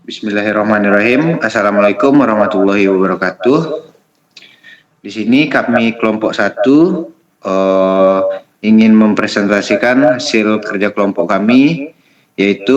Bismillahirrahmanirrahim. Assalamualaikum warahmatullahi wabarakatuh. Di sini kami kelompok 1 ingin mempresentasikan hasil kerja kelompok kami, yaitu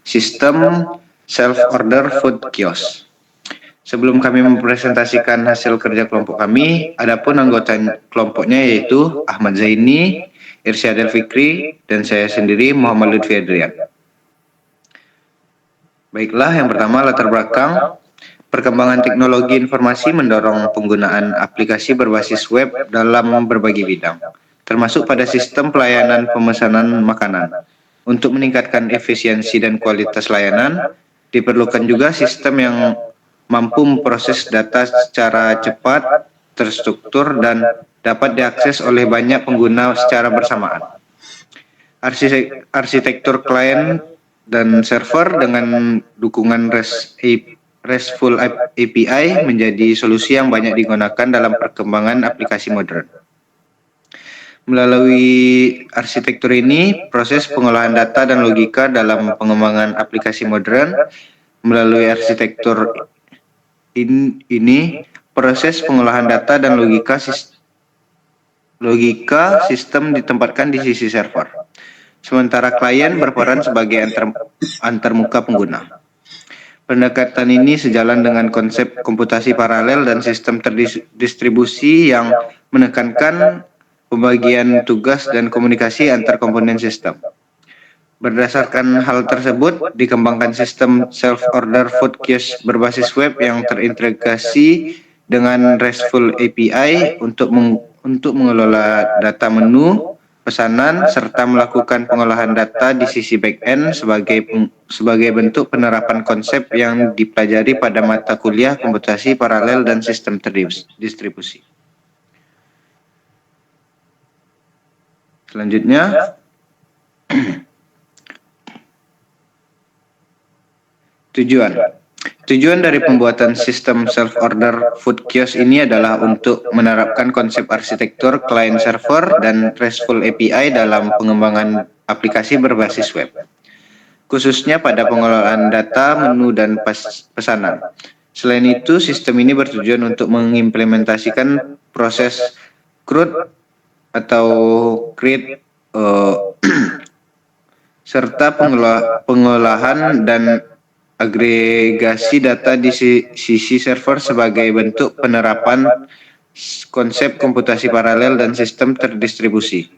sistem self-order food kiosk. Sebelum kami mempresentasikan hasil kerja kelompok kami, adapun anggota kelompoknya yaitu Ahmad Zaini, Irsyad Fikri, dan saya sendiri Muhammad Lutfi Adrian. Baiklah, yang pertama latar belakang. Perkembangan teknologi informasi mendorong penggunaan aplikasi berbasis web dalam berbagai bidang, termasuk pada sistem pelayanan pemesanan makanan. Untuk meningkatkan efisiensi dan kualitas layanan, diperlukan juga sistem yang mampu memproses data secara cepat, terstruktur, dan dapat diakses oleh banyak pengguna secara bersamaan. Arsitektur klien dan server dengan dukungan RESTful API menjadi solusi yang banyak digunakan dalam perkembangan aplikasi modern. Melalui arsitektur ini, proses pengolahan data dan logika dalam pengembangan aplikasi modern. Melalui arsitektur ini, proses pengolahan data dan logika sistem ditempatkan di sisi server. Sementara klien berperan sebagai antarmuka pengguna. Pendekatan ini sejalan dengan konsep komputasi paralel dan sistem terdistribusi yang menekankan pembagian tugas dan komunikasi antar komponen sistem. Berdasarkan hal tersebut, dikembangkan sistem self-order food kiosk berbasis web yang terintegrasi dengan RESTful API untuk mengelola data menu, pesanan, serta melakukan pengolahan data di sisi back-end sebagai bentuk penerapan konsep yang dipelajari pada mata kuliah komputasi paralel dan sistem terdistribusi. Selanjutnya, Tujuan dari pembuatan sistem self-order food kiosk ini adalah untuk menerapkan konsep arsitektur client server dan RESTful API dalam pengembangan aplikasi berbasis web, khususnya pada pengelolaan data, menu, dan pesanan. Selain itu, sistem ini bertujuan untuk mengimplementasikan proses CRUD atau create serta pengolahan dan agregasi data di sisi server sebagai bentuk penerapan konsep komputasi paralel dan sistem terdistribusi,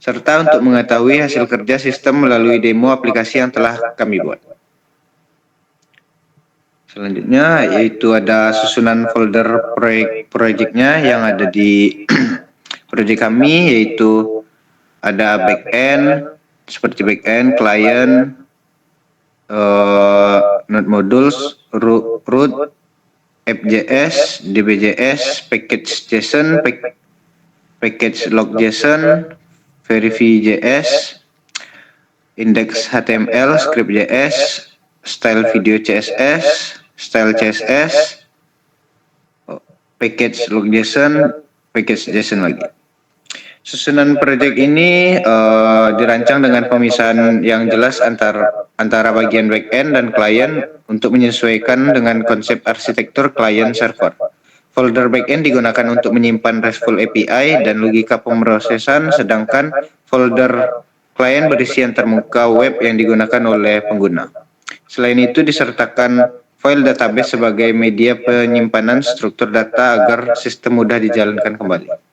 serta untuk mengetahui hasil kerja sistem melalui demo aplikasi yang telah kami buat. Selanjutnya yaitu ada susunan folder proyeknya yang ada di proyek kami, yaitu ada backend seperti backend, client, node modules, root, app.js, db.js, package.json, package log.json, verify.js, index.html, script.js, style video CSS, style CSS, package log.json, package.json lagi. Susunan proyek ini dirancang dengan pemisahan yang jelas antara bagian backend dan klien untuk menyesuaikan dengan konsep arsitektur klien server. Folder backend digunakan untuk menyimpan RESTful API dan logika pemrosesan, sedangkan folder klien berisi antarmuka web yang digunakan oleh pengguna. Selain itu, disertakan file database sebagai media penyimpanan struktur data agar sistem mudah dijalankan kembali.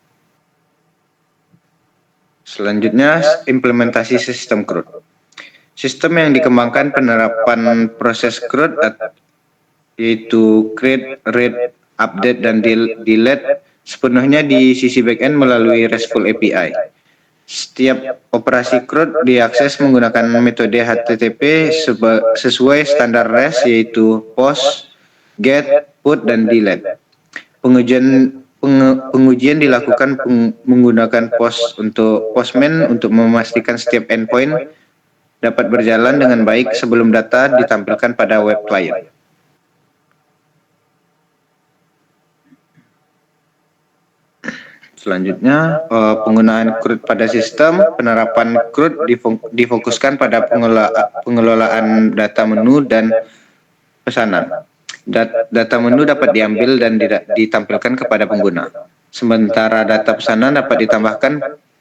Selanjutnya, implementasi sistem CRUD. Sistem yang dikembangkan penerapan proses CRUD yaitu create, read, update, dan delete sepenuhnya di sisi backend melalui RESTful API. Setiap operasi CRUD diakses menggunakan metode HTTP sesuai standar REST, yaitu POST, GET, PUT, dan DELETE. Pengujian dilakukan menggunakan Postman untuk memastikan setiap endpoint dapat berjalan dengan baik sebelum data ditampilkan pada web client. Selanjutnya, penggunaan CRUD pada sistem. Penerapan CRUD difokuskan pada pengelolaan data menu dan pesanan. Data menu dapat diambil dan ditampilkan kepada pengguna. Sementara data pesanan dapat ditambahkan,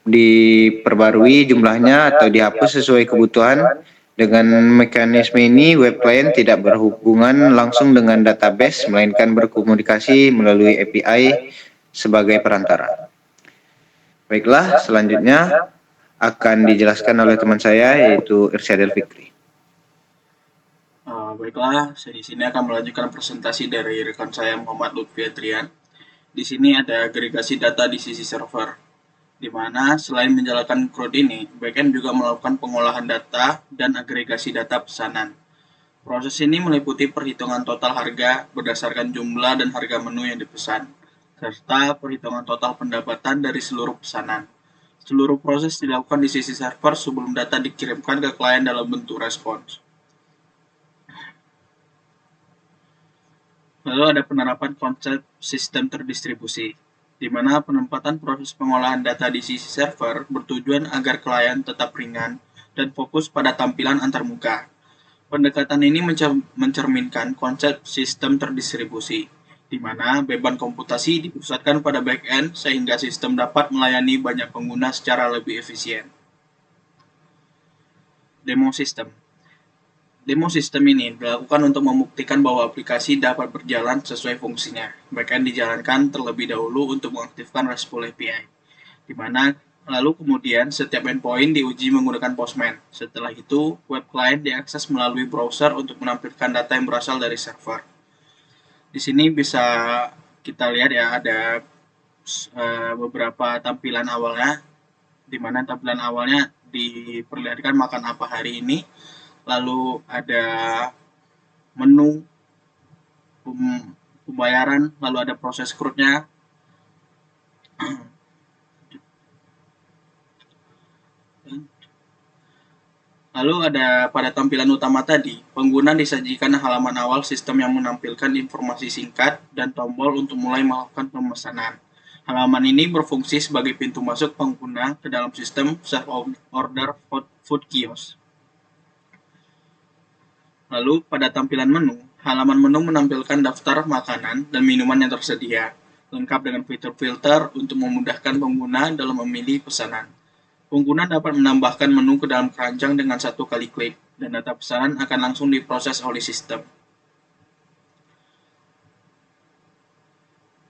diperbarui jumlahnya atau dihapus sesuai kebutuhan. Dengan mekanisme ini, web client tidak berhubungan langsung dengan database, melainkan berkomunikasi melalui API sebagai perantara. Baiklah, selanjutnya akan dijelaskan oleh teman saya, yaitu Irsyadil Fikri. Baiklah, saya di sini akan melanjutkan presentasi dari rekan saya Muhammad Lutfi Adrian. Di sini ada agregasi data di sisi server, di mana selain menjalankan CRUD ini, backend juga melakukan pengolahan data dan agregasi data pesanan. Proses ini meliputi perhitungan total harga berdasarkan jumlah dan harga menu yang dipesan, serta perhitungan total pendapatan dari seluruh pesanan. Seluruh proses dilakukan di sisi server sebelum data dikirimkan ke klien dalam bentuk respons. Lalu ada penerapan konsep sistem terdistribusi, di mana penempatan proses pengolahan data di sisi server bertujuan agar klien tetap ringan dan fokus pada tampilan antarmuka. Pendekatan ini mencerminkan konsep sistem terdistribusi, di mana beban komputasi dipusatkan pada back-end sehingga sistem dapat melayani banyak pengguna secara lebih efisien. Demo sistem. Demo sistem ini dilakukan untuk membuktikan bahwa aplikasi dapat berjalan sesuai fungsinya. Backend dijalankan terlebih dahulu untuk mengaktifkan RESTful API, di mana lalu kemudian setiap endpoint diuji menggunakan Postman. Setelah itu, web client diakses melalui browser untuk menampilkan data yang berasal dari server. Di sini bisa kita lihat ya, ada beberapa tampilan awalnya, di mana tampilan awalnya diperlihatkan makan apa hari ini. Lalu ada menu pembayaran, lalu ada proses CRUD-nya. Lalu ada pada tampilan utama tadi, pengguna disajikan halaman awal sistem yang menampilkan informasi singkat dan tombol untuk mulai melakukan pemesanan. Halaman ini berfungsi sebagai pintu masuk pengguna ke dalam sistem self-order food kiosk. Lalu, pada tampilan menu, halaman menu menampilkan daftar makanan dan minuman yang tersedia, lengkap dengan fitur filter untuk memudahkan pengguna dalam memilih pesanan. Pengguna dapat menambahkan menu ke dalam keranjang dengan satu kali klik, dan data pesanan akan langsung diproses oleh sistem.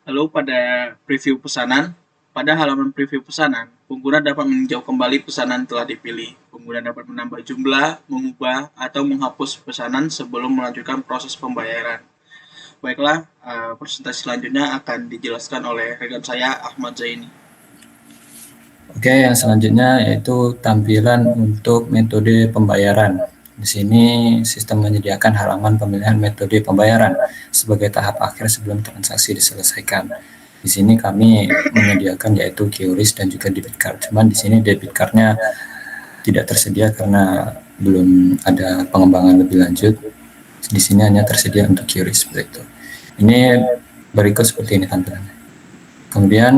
Lalu, pada preview pesanan, pada halaman preview pesanan, pengguna dapat meninjau kembali pesanan telah dipilih. Pengguna dapat menambah jumlah, mengubah, atau menghapus pesanan sebelum melanjutkan proses pembayaran. Baiklah, presentasi selanjutnya akan dijelaskan oleh rekan saya Ahmad Zaini. Oke, yang selanjutnya yaitu tampilan untuk metode pembayaran. Di sini sistem menyediakan halaman pemilihan metode pembayaran sebagai tahap akhir sebelum transaksi diselesaikan. Di sini kami menyediakan yaitu QRIS dan juga debit card. Cuman di sini debit cardnya tidak tersedia karena belum ada pengembangan lebih lanjut. Di sini hanya tersedia untuk QRIS seperti itu. Ini berikut seperti ini tampilannya. Kemudian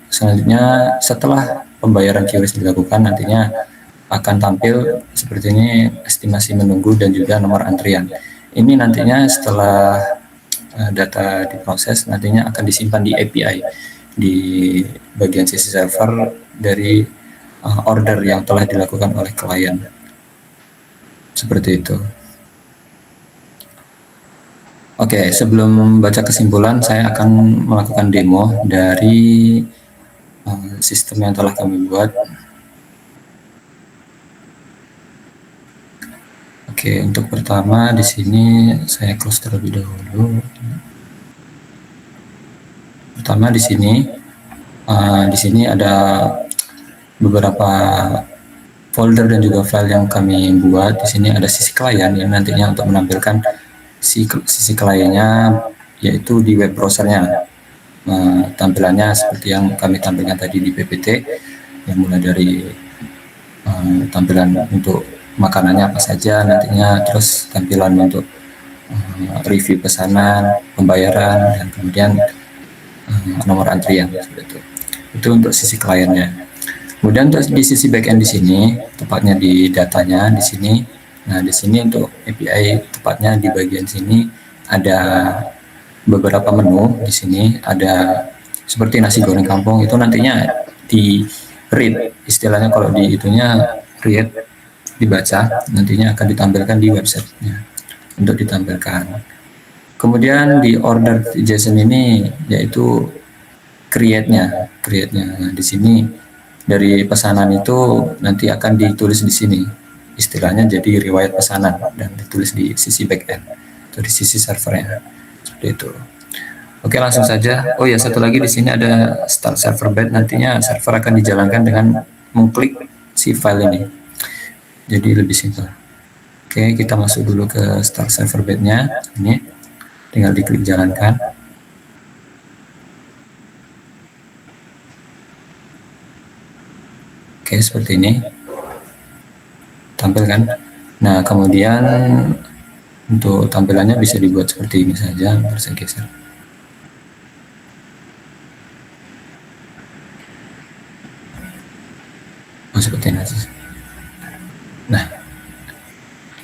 selanjutnya setelah pembayaran QRIS dilakukan, nantinya akan tampil seperti ini, estimasi menunggu dan juga nomor antrian. Ini nantinya setelah data diproses, nantinya akan disimpan di API di bagian sisi server dari order yang telah dilakukan oleh klien. Seperti itu. Oke, sebelum membaca kesimpulan, saya akan melakukan demo dari sistem yang telah kami buat. Oke, untuk pertama di sini saya close terlebih dahulu. Pertama di sini ada beberapa folder dan juga file yang kami buat. Di sini ada sisi klien yang nantinya untuk menampilkan sisi kliennya, yaitu di web browsernya. Tampilannya seperti yang kami tampilkan tadi di PPT, yang mulai dari tampilan untuk makanannya apa saja nantinya, terus tampilan untuk review pesanan, pembayaran, dan kemudian nomor antrian seperti itu. Itu untuk sisi kliennya. Kemudian untuk di sisi backend di sini, tepatnya di datanya di sini. Nah, di sini untuk API tepatnya di bagian sini ada beberapa menu di sini, ada seperti nasi goreng kampung itu nantinya di read, istilahnya kalau di itunya read, dibaca, nantinya akan ditampilkan di websitenya untuk ditampilkan. Kemudian di order JSON ini yaitu create-nya. Nah, di sini dari pesanan itu nanti akan ditulis di sini, istilahnya jadi riwayat pesanan dan ditulis di sisi backend atau di sisi servernya seperti itu. Oke, langsung saja. Oh ya, satu lagi di sini ada start server bed. Nantinya server akan dijalankan dengan mengklik si file ini. Jadi lebih simpel. Oke, kita masuk dulu ke start server bed-nya. Ini tinggal diklik jalankan. Oke, seperti ini. Tampilkan. Nah, kemudian untuk tampilannya bisa dibuat seperti ini saja. Bentar, saya geser. Seperti ini.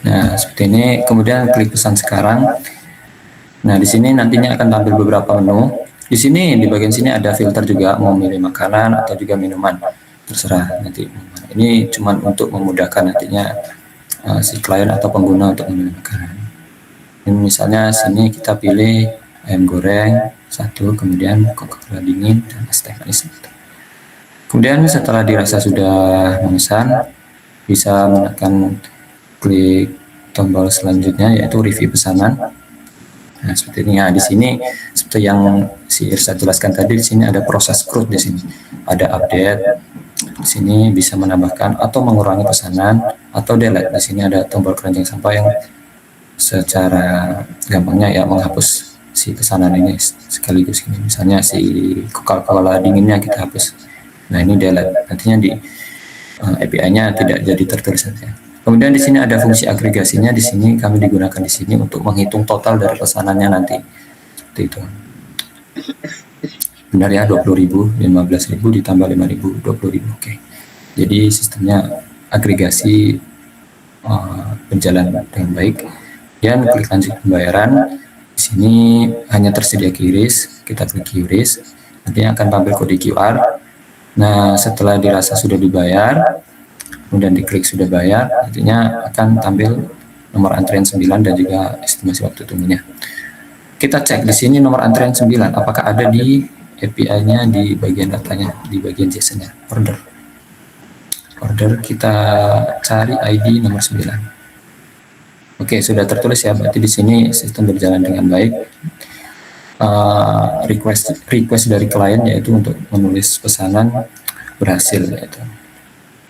Nah, seperti ini. Kemudian klik pesan sekarang. Nah, di sini nantinya akan tampil beberapa menu. Di sini di bagian sini ada filter juga, mau milih makanan atau juga minuman, terserah nanti. Ini cuma untuk memudahkan nantinya si klien atau pengguna untuk memilih makanan. Ini misalnya sini kita pilih ayam goreng 1, kemudian Coca-Cola dingin dan es teh manis. Kemudian setelah dirasa sudah memesan, bisa menekan klik tombol selanjutnya yaitu review pesanan. Nah, seperti ini. Nah, di sini seperti yang si Irsa jelaskan tadi, di sini ada proses CRUD di sini. Ada update. Di sini bisa menambahkan atau mengurangi pesanan atau delete. Di sini ada tombol keranjang sampah yang secara gampangnya ya menghapus si pesanan ini sekaligus ini. Misalnya si Coca-Cola dinginnya kita hapus. Nah, ini delete, nantinya di API-nya tidak jadi tertulis saja. Kemudian di sini ada fungsi agregasinya. Di sini kami digunakan di sini untuk menghitung total dari pesanannya nanti. Seperti itu. Benar ya, 20.000, 15.000 ditambah 5.000, 20.000. Oke. Jadi sistemnya agregasi berjalan dengan baik. Dan klik lanjut pembayaran. Di sini hanya tersedia QRIS. Kita klik QRIS. Nantinya akan tampil kode QR. Nah, setelah dirasa sudah dibayar, kemudian diklik sudah bayar, nantinya akan tampil nomor antrian 9 dan juga estimasi waktu tunggunya. Kita cek di sini nomor antrian 9, apakah ada di API-nya di bagian datanya, di bagian JSON-nya, order. Order kita cari ID nomor 9. Oke, sudah tertulis ya, berarti di sini sistem berjalan dengan baik. Request dari klien yaitu untuk menulis pesanan berhasil yaitu.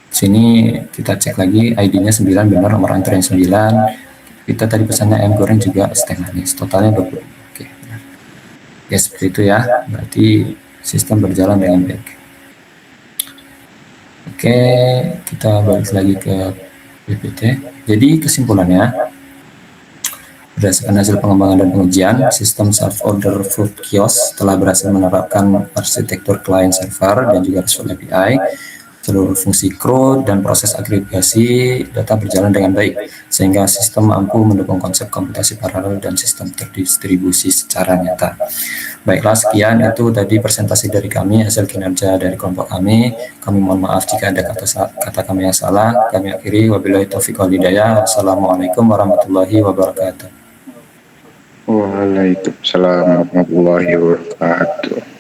Sini kita cek lagi ID-nya 9 benar, nomor antrian 9. Kita tadi pesannya ayam goreng juga es teh manis, totalnya 20. Oke, benar. Ya seperti itu ya, berarti sistem berjalan dengan baik. Oke, kita balik lagi ke PPT. Jadi kesimpulannya, berdasarkan hasil pengembangan dan pengujian, sistem self-order food kiosk telah berhasil menerapkan arsitektur client server dan juga RESTful API. Seluruh fungsi CRUD dan proses agregasi data berjalan dengan baik, sehingga sistem mampu mendukung konsep komputasi paralel dan sistem terdistribusi secara nyata. Baiklah, sekian itu tadi presentasi dari kami, hasil kinerja dari kelompok kami. Kami mohon maaf jika ada kata kami yang salah. Kami akhiri, wabillahi taufiq wal hidayah. Wassalamualaikum warahmatullahi wabarakatuh. Waalaikumsalam warahmatullahi wabarakatuh.